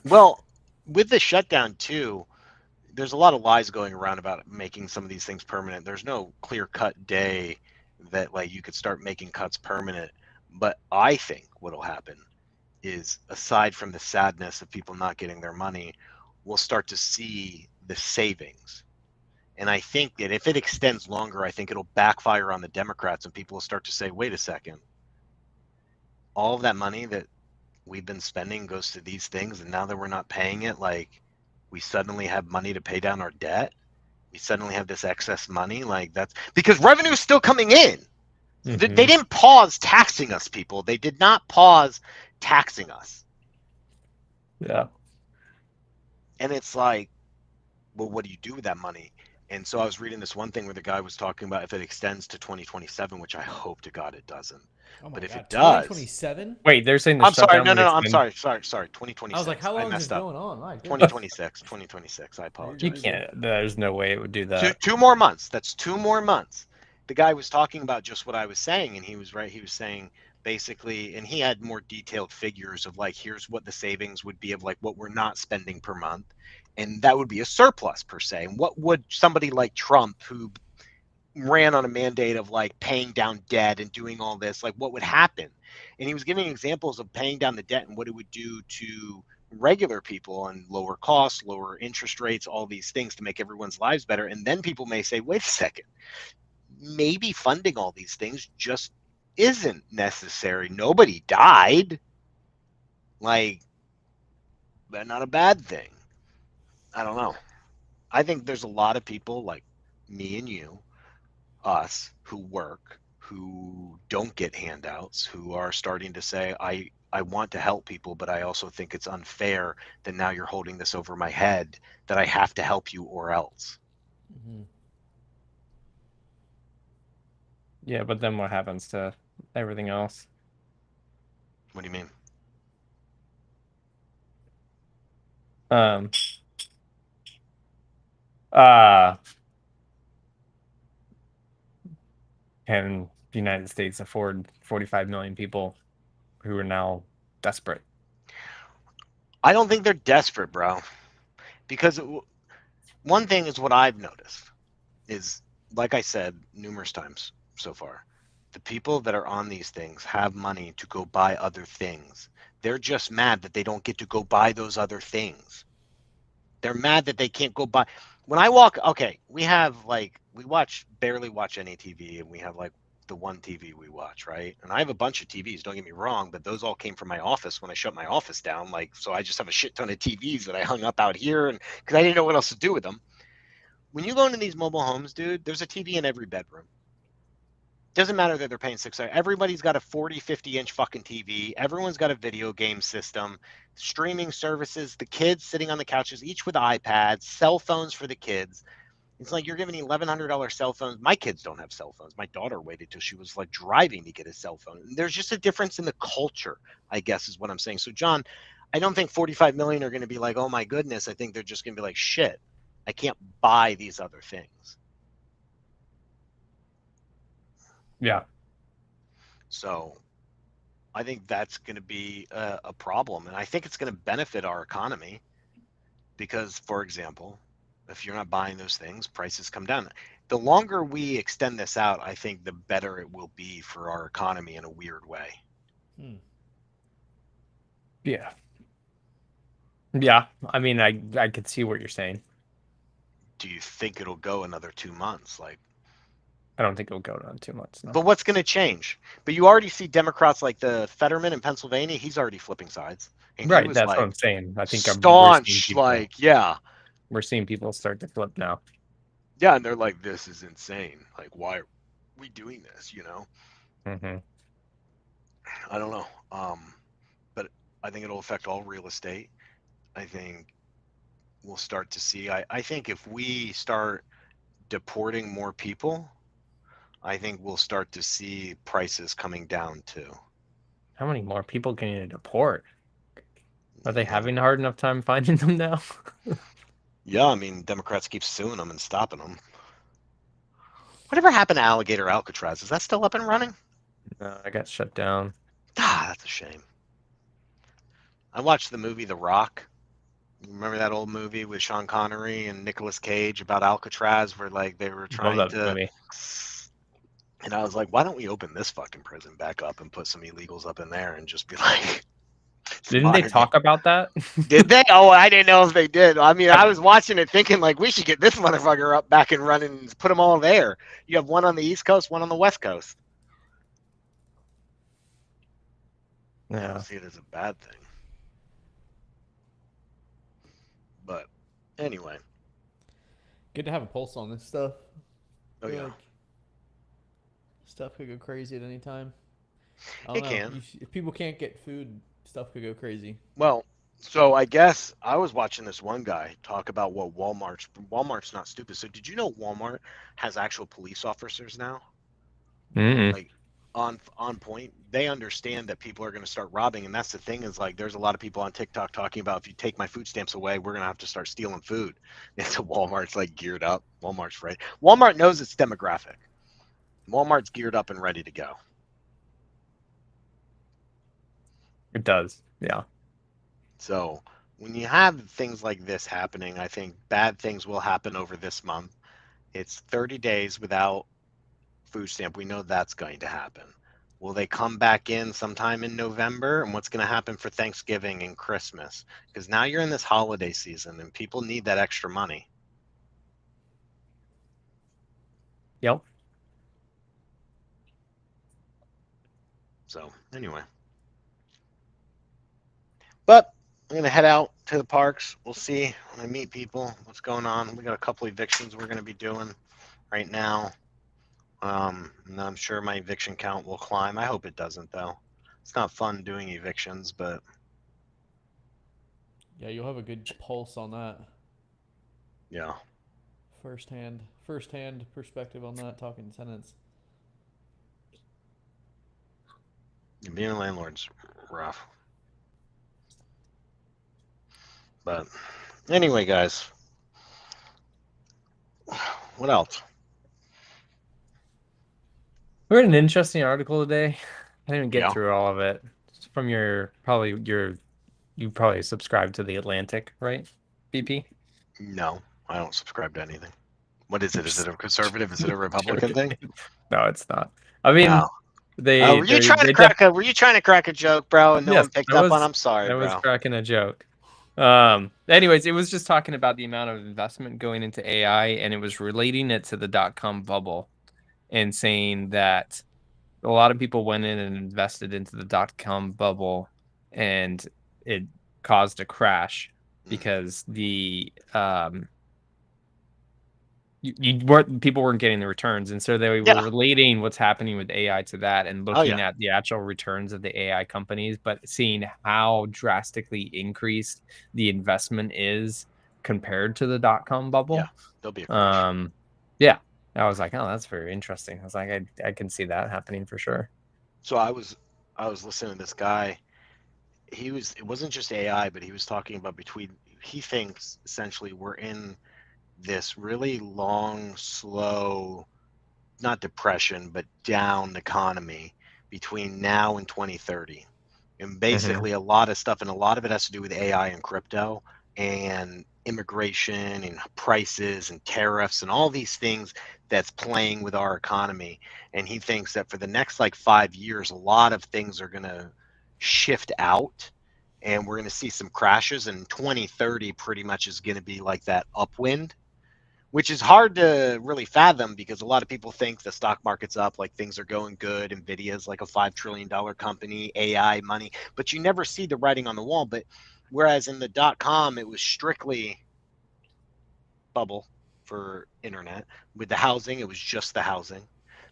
Well, with the shutdown too, there's a lot of lies going around about making some of these things permanent. There's no clear-cut day that like you could start making cuts permanent. But I think what'll happen is, aside from the sadness of people not getting their money, we'll start to see the savings. And I think that if it extends longer, I think it'll backfire on the Democrats and people will start to say, wait a second, all of that money that we've been spending goes to these things, and now that we're not paying it, like we suddenly have money to pay down our debt. We suddenly have this excess money. Like that's because revenue is still coming in. They didn't pause taxing us, people. They did not pause taxing us. Yeah. And it's like, well, what do you do with that money? And so I was reading this one thing where the guy was talking about if it extends to 2027, which I hope to God it doesn't. Oh my But if God, it does, 2027. Wait, they're saying the I'm sorry. shutdown No. would I'm extend- sorry. 2026. I was like, how long is messed it up. going on? My goodness. 2026. 2026. I You're apologize. You good. can't. There's no way it would do that. Two more months. That's 2 more months. The guy was talking about just what I was saying, and he was right. He was saying basically, and he had more detailed figures of like, here's what the savings would be of like what we're not spending per month, and that would be a surplus per se. And what would somebody like Trump, who ran on a mandate of like paying down debt and doing all this, like what would happen? And he was giving examples of paying down the debt and what it would do to regular people and lower costs, lower interest rates, all these things to make everyone's lives better. And then people may say, wait a second, maybe funding all these things just isn't necessary. Nobody died. Like, that's not a bad thing. I don't know. I think there's a lot of people like me and you, us, who work, who don't get handouts, who are starting to say, I want to help people, but I also think it's unfair that now you're holding this over my head, that I have to help you or else. Mm-hmm. Yeah, but then what happens to everything else? What do you mean? Um. Can the United States afford 45 million people who are now desperate? I don't think they're desperate, bro. Because one thing is what I've noticed is, like I said numerous times so far, the people that are on these things have money to go buy other things. They're just mad that they don't get to go buy those other things. They're mad that they can't go buy. When I walk, okay, we barely watch any TV, and we have like the one TV we watch, right? And I have a bunch of TVs, don't get me wrong, but those all came from my office when I shut my office down. Like, so I just have a shit ton of TVs that I hung up out here, and because I didn't know what else to do with them. When you go into these mobile homes, dude, there's a TV in every bedroom. Doesn't matter that they're paying $6. Everybody's got a 40, 50-inch fucking TV. Everyone's got a video game system, streaming services, the kids sitting on the couches, each with iPads, cell phones for the kids. It's like you're giving $1,100 cell phones. My kids don't have cell phones. My daughter waited till she was like driving to get a cell phone. There's just a difference in the culture, I guess, is what I'm saying. So, John, I don't think 45 million are going to be like, oh my goodness. I think they're just going to be like, shit, I can't buy these other things. Yeah. So I think that's going to be a problem. And I think it's going to benefit our economy because, for example, if you're not buying those things, prices come down. The longer we extend this out, I think the better it will be for our economy in a weird way. Yeah. Yeah. I mean, I could see what you're saying. Do you think it'll go another 2 months? Like, I don't think it'll go down 2 months. No. but what's going to change? But you already see Democrats like the Fetterman in Pennsylvania. He's already flipping sides. And Right. he was That's like, what I'm saying. I think staunch, like, yeah. We're seeing people start to flip now. Yeah, and they're like, this is insane. Like, why are we doing this, you know? Mm-hmm. I don't know. But I think it'll affect all real estate. I think we'll start to see. I think if we start deporting more people, I think we'll start to see prices coming down too. How many more people can you deport? Are they Yeah. having a hard enough time finding them now? Yeah, I mean, Democrats keep suing them and stopping them. Whatever happened to Alligator Alcatraz? Is that still up and running? No, I got shut down. Ah, that's a shame. I watched the movie The Rock. Remember that old movie with Sean Connery and Nicolas Cage about Alcatraz, where like they were Love trying that to. movie. And I was like, why don't we open this fucking prison back up and put some illegals up in there and just be like, Didn't they talk about that? Did they? Oh, I didn't know if they did. I mean, I was watching it thinking like we should get this motherfucker up back and running and put them all there. You have one on the East Coast, one on the West Coast. I Yeah. don't see it as a bad thing. But anyway. Good to have a pulse on this stuff. Oh, I feel yeah. like stuff could go crazy at any time. I It don't know. can. If people can't get food, stuff could go crazy. Well, so I guess I was watching this one guy talk about what Walmart's not stupid. So did you know Walmart has actual police officers now? Mm-mm. Like on point. They understand that people are going to start robbing, and that's the thing is like there's a lot of people on TikTok talking about if you take my food stamps away, we're going to have to start stealing food. And so Walmart's like geared up. Walmart's right. Walmart knows its demographic. Walmart's geared up and ready to go. It does. Yeah. So when you have things like this happening, I think bad things will happen over this month. It's 30 days without food stamp. We know that's going to happen. Will they come back in sometime in November? And what's going to happen for Thanksgiving and Christmas? Because now you're in this holiday season and people need that extra money. Yep. So anyway. But I'm going to head out to the parks. We'll see when I meet people what's going on. We got a couple evictions we're going to be doing right now. And I'm sure my eviction count will climb. I hope it doesn't, though. It's not fun doing evictions, but Yeah, you'll have a good pulse on that. yeah. Firsthand perspective on that. Talking tenants. Being a landlord's rough. But anyway, guys. What else? We read an interesting article today. I didn't get Yeah. through all of it. It's from you probably subscribe to the Atlantic, right? BP? No, I don't subscribe to anything. What is it? Is it a conservative? Is it a Republican thing? No, it's not. I mean, No. they Were you trying to crack a joke, bro, and no Yes, one picked I up on? was- I'm sorry, I was bro. cracking a joke. Anyways, it was just talking about the amount of investment going into AI, and it was relating it to the dot-com bubble and saying that a lot of people went in and invested into the dot-com bubble and it caused a crash because people weren't getting the returns, and so they were Yeah. relating what's happening with AI to that and looking yeah. at the actual returns of the AI companies, but seeing how drastically increased the investment is compared to the dot-com bubble. Yeah, there'll be a crash. Yeah, I was like, oh, that's very interesting. I was like, I can see that happening for sure. So I was listening to this guy. It wasn't just AI, but he was talking about he thinks essentially we're in this really long, slow, not depression, but down economy between now and 2030. And basically a lot of stuff, and a lot of it has to do with AI and crypto and immigration and prices and tariffs and all these things that's playing with our economy. And he thinks that for the next like 5 years, a lot of things are going to shift out and we're going to see some crashes, and 2030 pretty much is going to be like that upwind, which is hard to really fathom because a lot of people think the stock market's up, like things are going good. Nvidia's like a $5 trillion company, AI money, but you never see the writing on the wall. But whereas in the .com, it was strictly bubble for internet. With the housing, it was just the housing.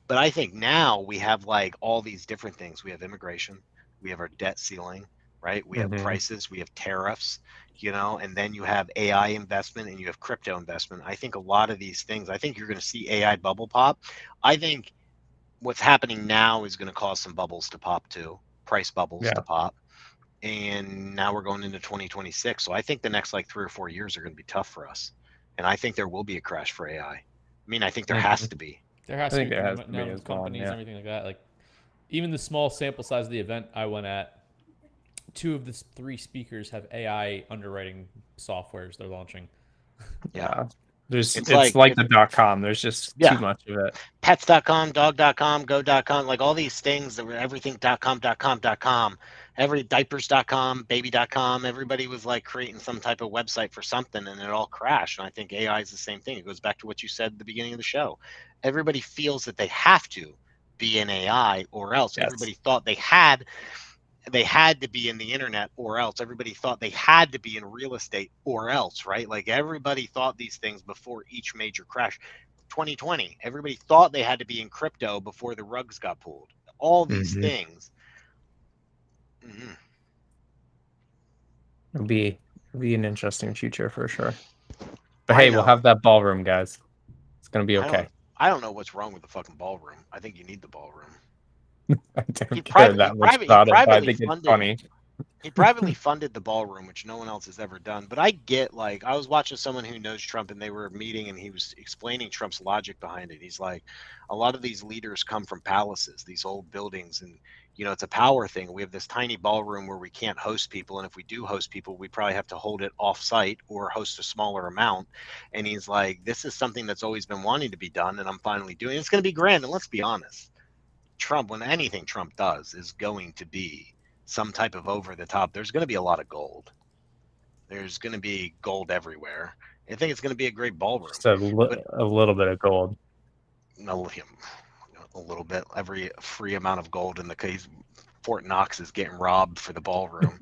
But I think now we have like all these different things. We have immigration, we have our debt ceiling, right? We have Mhm. prices, we have tariffs, and then you have AI investment and you have crypto investment. I think a lot of these things, I think you're going to see AI bubble pop. I think what's happening now is going to cause some bubbles to pop too, price bubbles Yeah. to pop. And now we're going into 2026. So I think the next like 3 or 4 years are going to be tough for us. And I think there will be a crash for AI. I mean, I think there has Mhm. to be. There I has to think be there from has the to be amount as of well. companies and Yeah. everything like that. Like even the small sample size of the event I went at, 2 of the 3 speakers have AI underwriting softwares they're launching. Yeah. Yeah. There's It's it's like, like the .com. There's just too yeah, much of it. pets.com, dog.com, go.com, like all these things that were everything.com, every diapers.com, baby.com, everybody was like creating some type of website for something and it all crashed. And I think AI is the same thing. It goes back to what you said at the beginning of the show. Everybody feels that they have to be in AI or else. Yes. Everybody thought they had to be in the internet or else. Everybody thought they had to be in real estate or else, right? Like everybody thought these things before each major crash. 2020, everybody thought they had to be in crypto before the rugs got pulled. All these Mhm. things. Mhm. It'll be an interesting future for sure. But I hey, we'll know. have that ballroom, guys. It's gonna be I okay. don't. I don't know what's wrong with the fucking ballroom. I think you need the ballroom. I He don't care private. He that much private. He about it, but I privately think it's funded. funny. He privately funded the ballroom, which no one else has ever done. But I get, like, I was watching someone who knows Trump and they were meeting and he was explaining Trump's logic behind it. He's like, a lot of these leaders come from palaces, these old buildings, and it's a power thing. We have this tiny ballroom where we can't host people, and if we do host people, we probably have to hold it off site or host a smaller amount. And he's like, this is something that's always been wanting to be done, and I'm finally doing it. It's going to be grand. And let's be honest, Trump, when anything Trump does, is going to be some type of over the top. There's going to be a lot of gold. There's going to be gold everywhere. I think it's going to be a great ballroom. Just a, But a little bit of gold. a little bit, every free amount of gold in the case. Fort Knox is getting robbed for the ballroom.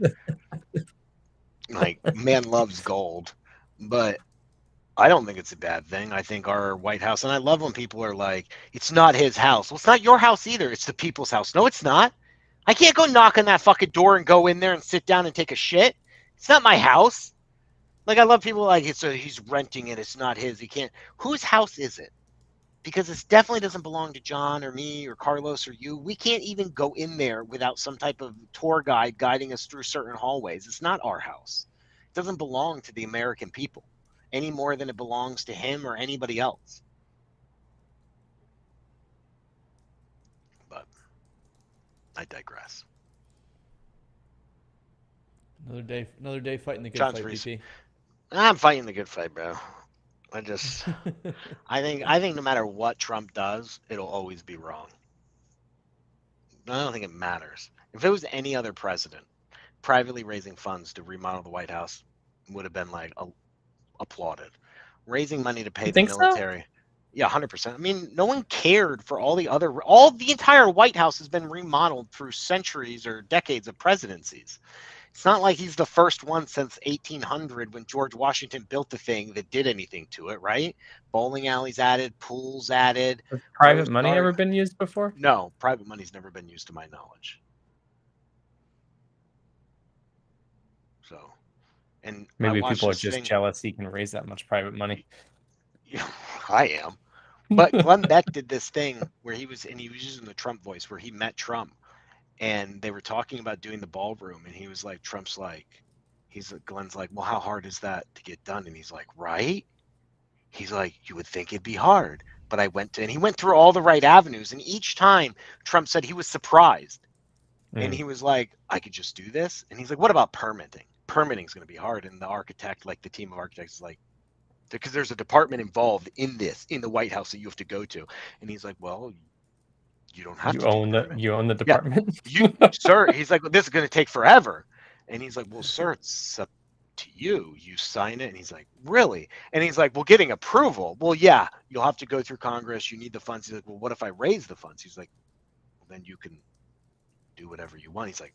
Like, man loves gold, but I don't think it's a bad thing. I think our White House, and I love when people are like, it's not his house. Well, it's not your house either. It's the people's house. No, it's not. I can't go knock on that fucking door and go in there and sit down and take a shit. It's not my house. Like, I love people like, he's renting it. It's not his. He can't. Whose house is it? Because this definitely doesn't belong to John or me or Carlos or you. We can't even go in there without some type of tour guide guiding us through certain hallways. It's not our house. It doesn't belong to the American people any more than it belongs to him or anybody else. But I digress. Another day fighting the good John's fight, reason. PP. I'm fighting the good fight, bro. I think no matter what Trump does, it'll always be wrong. I don't think it matters. If it was any other president, privately raising funds to remodel the White House would have been like applauded. Raising money to pay You the think so? military, yeah, 100%. I mean, no one cared for all the entire White House has been remodeled through centuries or decades of presidencies. It's not like he's the first one since 1800 when George Washington built the thing that did anything to it, right? Bowling alleys added, pools added, Has Rose private money Garden. ever been used before? No, private money's never been used to my knowledge. So, and I Maybe watched people are this just thing. jealous he can raise that much private money. I am. But Glenn Beck did this thing where he was using the Trump voice where he met Trump and they were talking about doing the ballroom and he was like, Glenn's like, well, how hard is that to get done? And he's like, right? He's like, you would think it'd be hard. But he went through all the right avenues. And each time Trump said he was surprised. And he was like, I could just do this. And he's like, what about permitting? Permitting's going to be hard. And the architect, like the team of architects, is like, because there's a department involved in the White House that you have to go to. And he's like, well, you don't have You to do own permit. you own the Yeah, department. sir. He's like, well, this is going to take forever. And he's like, well, sir, it's up to you. You sign it. And he's like, really? And he's like, well, getting approval. Well, yeah, you'll have to go through Congress. You need the funds. He's like, well, what if I raise the funds? He's like, well, then you can do whatever you want. He's like,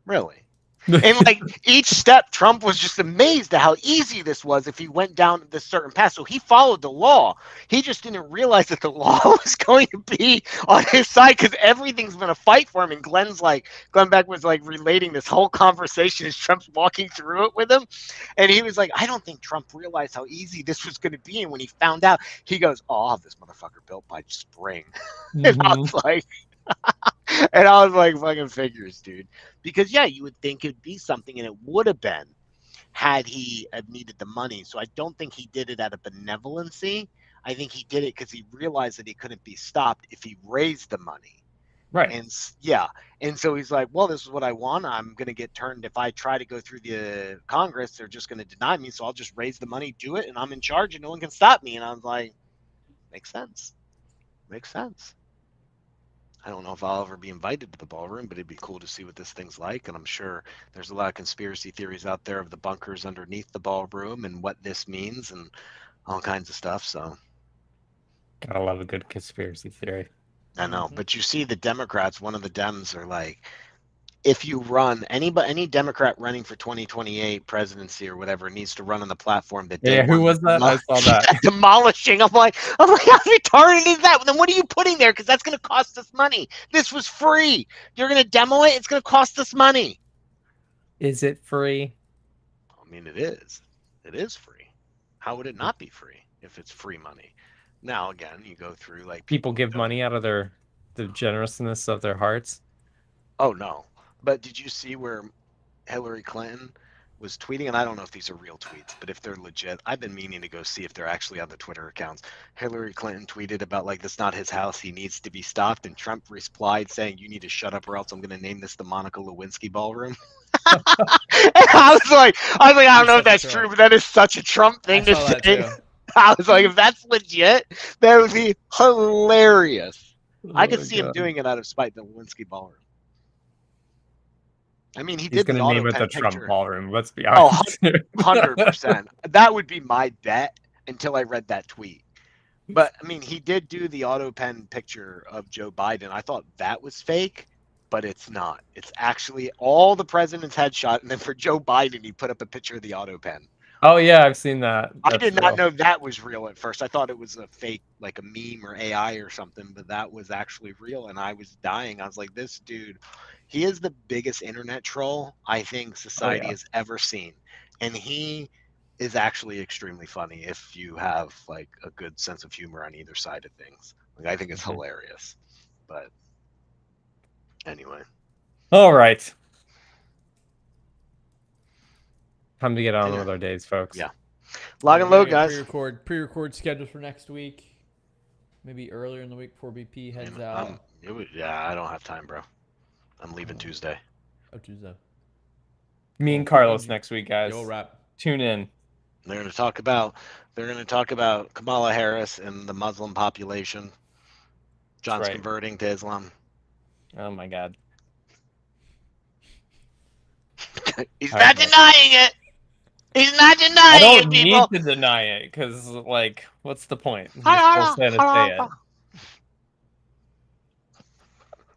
really? And like each step, Trump was just amazed at how easy this was if he went down this certain path. So he followed the law. He just didn't realize that the law was going to be on his side because everything's been a fight for him. And Glenn Beck was like relating this whole conversation as Trump's walking through it with him. And he was like, I don't think Trump realized how easy this was going to be. And when he found out, he goes, oh, I'll have this motherfucker built by spring. And I was like, and I was like, fucking figures, dude. Because yeah, you would think it'd be something, and it would have been had he needed the money. So I don't think he did it out of benevolency. I think he did it because he realized that he couldn't be stopped if he raised the money. Right. And yeah, and so he's like, well, this is what I want. I'm gonna get turned if I try to go through the Congress. They're just gonna deny me. So I'll just raise the money, do it, and I'm in charge, and no one can stop me. And I was like, makes sense. Makes sense. I don't know if I'll ever be invited to the ballroom, but it'd be cool to see what this thing's like. And I'm sure there's a lot of conspiracy theories out there of the bunkers underneath the ballroom and what this means and all kinds of stuff. So Gotta love a good conspiracy theory. I know, but you see the Democrats, one of the Dems are like, if you run any Democrat running for 2028 presidency or whatever needs to run on the platform that they Yeah, who want was that? I saw that. demolishing. I'm like, how retarded is that? Then what are you putting there? Because that's going to cost us money. This was free. You're going to demo it. It's going to cost us money. Is it free? I mean, it is. It is free. How would it not be free if it's free money? Now, again, you go through like People give money out of the generousness of their hearts. Oh no. But did you see where Hillary Clinton was tweeting? And I don't know if these are real tweets, but if they're legit, I've been meaning to go see if they're actually on the Twitter accounts. Hillary Clinton tweeted about like, that's not his house. He needs to be stopped. And Trump replied saying, you need to shut up or else I'm going to name this the Monica Lewinsky Ballroom. And I was like, I don't know if that's true, but that is such a Trump thing to say. I was like, if that's legit, that would be hilarious. I could see him doing it out of spite, the Lewinsky Ballroom. I mean, he He's did the going to name it the picture. Trump Ballroom. Let's be Oh, honest. 100%. That would be my bet until I read that tweet. But, I mean, he did do the auto pen picture of Joe Biden. I thought that was fake, but it's not. It's actually all the president's headshot, and then for Joe Biden, he put up a picture of the auto pen. Oh, yeah, I've seen that. I did not know that was real at first. I thought it was a fake, like a meme or AI or something, but that was actually real, and I was dying. I was like, this dude, he is the biggest internet troll I think society has ever seen. And he is actually extremely funny if you have like a good sense of humor on either side of things. Like, I think it's hilarious. But anyway. All right. Time to get on with our days, folks. Yeah. Lock and load, guys. Pre-record scheduled for next week. Maybe earlier in the week before BP heads out. I don't have time, bro. I'm leaving Tuesday. Oh, Tuesday. Me and Carlos next week, guys. Yo, wrap. Tune in. They're going to talk about Kamala Harris and the Muslim population. John's converting to Islam. Oh my God. He's not denying it. He's not denying it, people. I don't need to deny it because, like, what's the point? You're supposed to say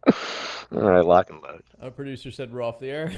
it. All right, lock and load. Our producer said we're off the air.